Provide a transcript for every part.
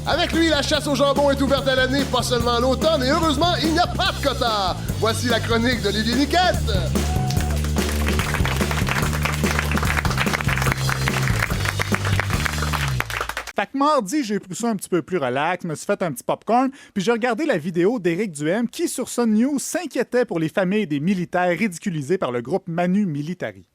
Avec lui, la chasse au jambon est ouverte à l'année, pas seulement l'automne, et heureusement, il n'y a pas de quota. Voici la chronique d'Olivier Niquette. Fait que mardi, j'ai pris ça un petit peu plus relax, me suis fait un petit popcorn, puis j'ai regardé la vidéo d'Éric Duhaime qui, sur Sun News, s'inquiétait pour les familles des militaires ridiculisés par le groupe Manu Militari.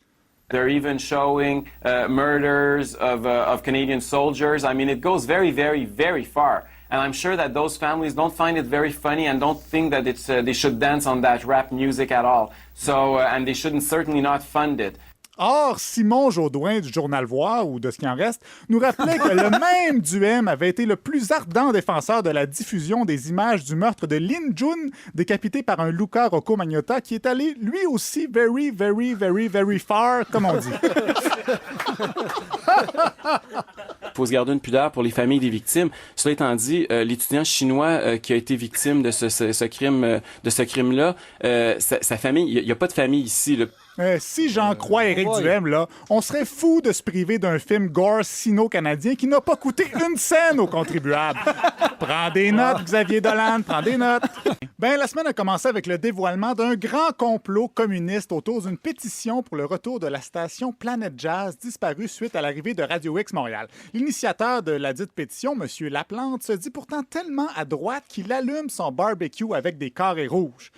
They're even showing murders of Canadian soldiers. I mean, it goes very, very, very far. And I'm sure that those families don't find it very funny and don't think that they should dance on that rap music at all. So, and they shouldn't certainly not fund it. Or, Simon Jaudoin du Journal Voir, ou de ce qui en reste, nous rappelait que le même Duhaime avait été le plus ardent défenseur de la diffusion des images du meurtre de Lin Jun, décapité par un Luca Rocco Magnotta, qui est allé lui aussi very, very, very, very far, comme on dit. Il faut se garder une pudeur pour les familles des victimes. Cela étant dit, l'étudiant chinois qui a été victime de ce crime-là, sa famille, il n'y a pas de famille ici, là. Si j'en crois Éric Duhaime, là, on serait fou de se priver d'un film gore sino-canadien qui n'a pas coûté une scène aux contribuables. Prends des notes, Xavier Dolan, prends des notes. Ben, la semaine a commencé avec le dévoilement d'un grand complot communiste autour d'une pétition pour le retour de la station Planet Jazz disparue suite à l'arrivée de Radio X Montréal. L'initiateur de la dite pétition, M. Laplante, se dit pourtant tellement à droite qu'il allume son barbecue avec des carrés rouges.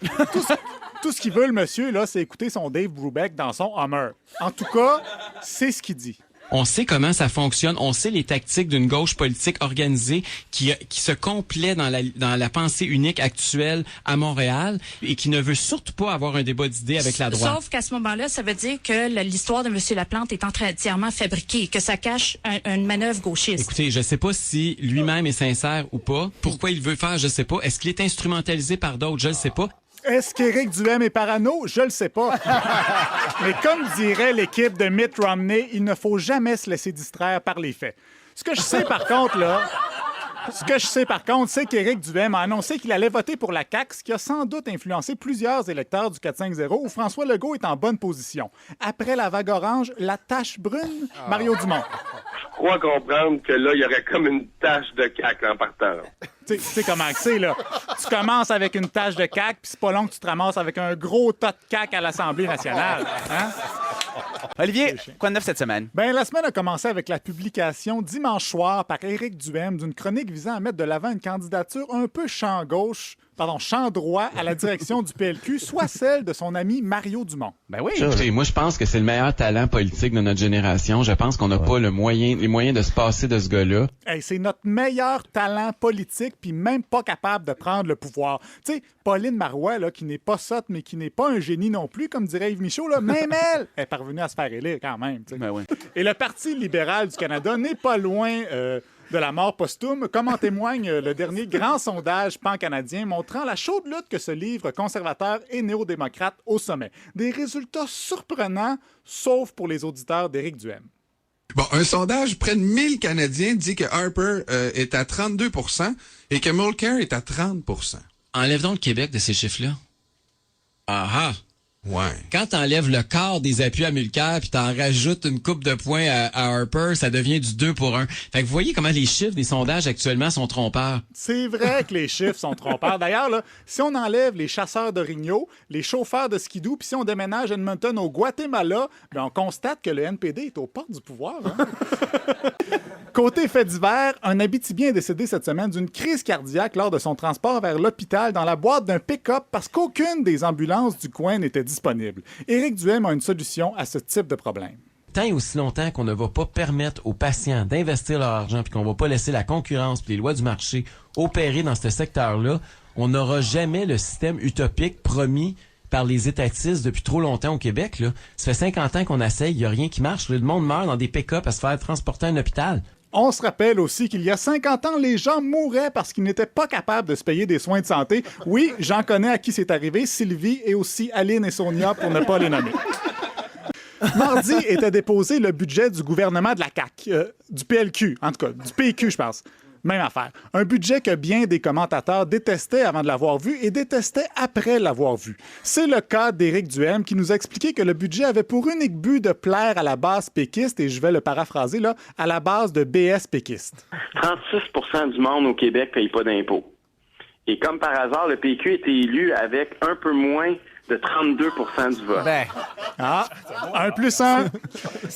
Tout ce qu'il veut, le monsieur, là, c'est écouter son Dave Brubeck dans son Hummer. En tout cas, c'est ce qu'il dit. On sait comment ça fonctionne, on sait les tactiques d'une gauche politique organisée qui se complaît dans la pensée unique actuelle à Montréal et qui ne veut surtout pas avoir un débat d'idées avec la droite. Sauf qu'à ce moment-là, ça veut dire que l'histoire de M. Laplante est entièrement fabriquée, que ça cache une manœuvre gauchiste. Écoutez, je sais pas si lui-même est sincère ou pas. Pourquoi il veut faire, je sais pas. Est-ce qu'il est instrumentalisé par d'autres, je le sais pas. Est-ce qu'Éric Duhaime est parano? Je le sais pas. Mais comme dirait l'équipe de Mitt Romney, il ne faut jamais se laisser distraire par les faits. Ce que je sais par contre, c'est qu'Éric Duhaime a annoncé qu'il allait voter pour la CAQ, ce qui a sans doute influencé plusieurs électeurs du 450 où François Legault est en bonne position. Après la vague orange, la tache brune, Mario Dumont. Je crois comprendre que là, il y aurait comme une tache de CAQ en partant. Tu sais comment que c'est, là. Tu commences avec une tache de CAQ, puis c'est pas long que tu te ramasses avec un gros tas de CAQ à l'Assemblée nationale. Hein? Olivier, quoi de neuf cette semaine? Ben, la semaine a commencé avec la publication dimanche soir par Éric Duhaime d'une chronique visant à mettre de l'avant une candidature un peu champ droit à la direction du PLQ, soit celle de son ami Mario Dumont. Ben oui. Écoutez, moi, je pense que c'est le meilleur talent politique de notre génération. Je pense qu'on n'a pas les moyens de se passer de ce gars-là. Hey, c'est notre meilleur talent politique, puis même pas capable de prendre le pouvoir. Tu sais, Pauline Marois, là, qui n'est pas sotte, mais qui n'est pas un génie non plus, comme dirait Yves Michaud, là, même elle est parvenue à se faire élire quand même. Ben oui. Et le Parti libéral du Canada n'est pas loin de la mort posthume, comme en témoigne le dernier grand sondage pan-canadien montrant la chaude lutte que se livrent conservateurs et néo-démocrates au sommet. Des résultats surprenants, sauf pour les auditeurs d'Éric Duhaime. Bon, un sondage, près de 1000 Canadiens dit que Harper est à 32 % et que Mulcair est à 30 %. Enlève donc le Québec de ces chiffres-là. Ah ah! Ouais. Quand t'enlèves le quart des appuis à Mulcair puis t'en rajoutes une coupe de points à Harper, ça devient du 2 pour 1. Fait que vous voyez comment les chiffres des sondages actuellement sont trompeurs. C'est vrai que les chiffres sont trompeurs. D'ailleurs, là, si on enlève les chasseurs d'orignaux, les chauffeurs de skidoo, puis si on déménage Edmonton au Guatemala, ben on constate que le NPD est aux portes du pouvoir. Hein? Côté fait divers, un Abitibien est décédé cette semaine d'une crise cardiaque lors de son transport vers l'hôpital dans la boîte d'un pick-up parce qu'aucune des ambulances du coin n'était disponible. Éric Duhaime a une solution à ce type de problème. Tant et aussi longtemps qu'on ne va pas permettre aux patients d'investir leur argent puis qu'on va pas laisser la concurrence puis les lois du marché opérer dans ce secteur-là, on n'aura jamais le système utopique promis par les étatistes depuis trop longtemps au Québec. Là. Ça fait 50 ans qu'on essaye, il n'y a rien qui marche. Le monde meurt dans des pick-up à se faire transporter à un hôpital. On se rappelle aussi qu'il y a 50 ans, les gens mouraient parce qu'ils n'étaient pas capables de se payer des soins de santé. Oui, j'en connais à qui c'est arrivé, Sylvie et aussi Aline et Sonia, pour ne pas les nommer. Mardi était déposé le budget du gouvernement de la CAQ, du PLQ, en tout cas, du PQ, je pense. Même affaire. Un budget que bien des commentateurs détestaient avant de l'avoir vu et détestaient après l'avoir vu. C'est le cas d'Éric Duhem qui nous a expliqué que le budget avait pour unique but de plaire à la base péquiste, et je vais le paraphraser là, à la base de BS péquiste. 36% du monde au Québec ne paye pas d'impôts. Et comme par hasard, le PQ a été élu avec un peu moins de 32% du vote. Ah, 1+1.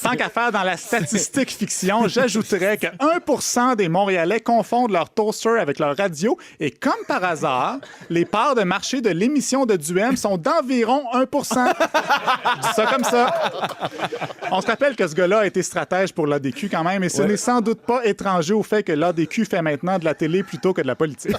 Tant qu'à faire dans la statistique fiction, j'ajouterais que 1% des Montréalais confondent leur toaster avec leur radio et comme par hasard, les parts de marché de l'émission de Duhem sont d'environ 1%. Je dis ça comme ça. On se rappelle que ce gars-là a été stratège pour l'ADQ quand même et ce n'est sans doute pas étranger au fait que l'ADQ fait maintenant de la télé plutôt que de la politique.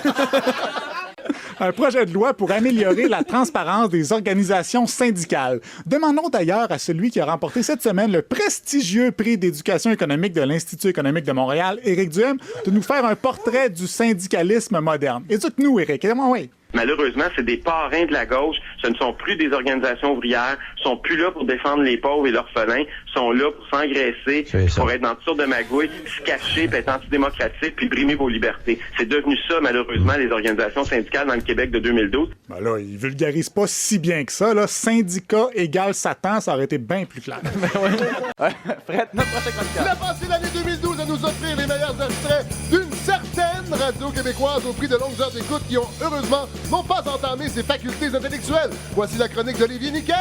Un projet de loi pour améliorer la transparence des organisations syndicales. Demandons d'ailleurs à celui qui a remporté cette semaine le prestigieux prix d'éducation économique de l'Institut économique de Montréal, Éric Duhem, de nous faire un portrait du syndicalisme moderne. Éduque-nous, Éric. Oui. Malheureusement, c'est des parrains de la gauche. Ce ne sont plus des organisations ouvrières. Ils sont plus là pour défendre les pauvres et l'orphelin. Ils sont là pour s'engraisser, pour être dans toutes sortes de magouilles, se cacher, puis être antidémocratique, puis brimer vos libertés. C'est devenu ça, malheureusement, les organisations syndicales dans le Québec de 2012. Ben là, ils vulgarisent pas si bien que ça. Là. Syndicat égale Satan, ça aurait été bien plus clair. Fred, notre prochain chroniqueur. Il a passé l'année 2012 à nous offrir les meilleurs extraits d'une certaine radio québécoise au prix de longues heures d'écoute qui ont, heureusement, n'ont pas entamé ses facultés intellectuelles. Voici la chronique d'Olivier Niquette.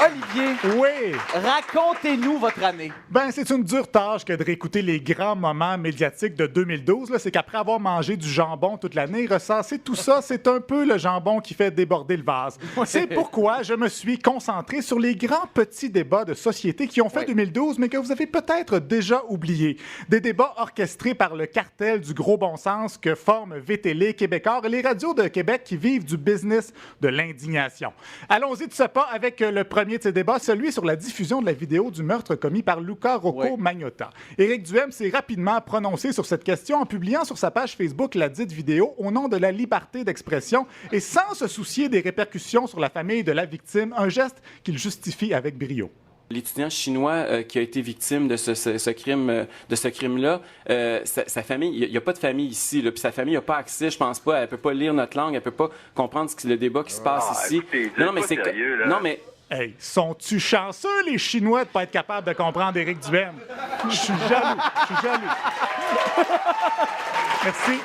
Olivier, Oui! racontez-nous votre année. Ben, c'est une dure tâche que de réécouter les grands moments médiatiques de 2012. Là. C'est qu'après avoir mangé du jambon toute l'année, ressasser tout ça, c'est un peu le jambon qui fait déborder le vase. C'est pourquoi je me suis concentré sur les grands petits débats de société qui ont fait 2012, mais que vous avez peut-être déjà oubliés. Des débats orchestrés par le cartel du gros bon sens que forment VTL, Québécois et les radios de Québec qui vivent du business de l'indignation. Allons-y de ce pas avec le premier de ces débats, celui sur la diffusion de la vidéo du meurtre commis par Luca Rocco Magnotta. Éric Duhem s'est rapidement prononcé sur cette question en publiant sur sa page Facebook la dite vidéo au nom de la liberté d'expression et sans se soucier des répercussions sur la famille de la victime, un geste qu'il justifie avec brio. L'étudiant chinois qui a été victime de ce crime-là, sa famille, il n'y a pas de famille ici, là, puis sa famille n'a pas accès, je pense pas, elle peut pas lire notre langue, elle peut pas comprendre le débat qui se passe ici. Écoutez, Non, mais c'est sérieux, là. non, mais Hey, sont-tu chanceux, les Chinois, de pas être capables de comprendre Éric Duhem? Je suis jaloux, je suis jaloux. Merci.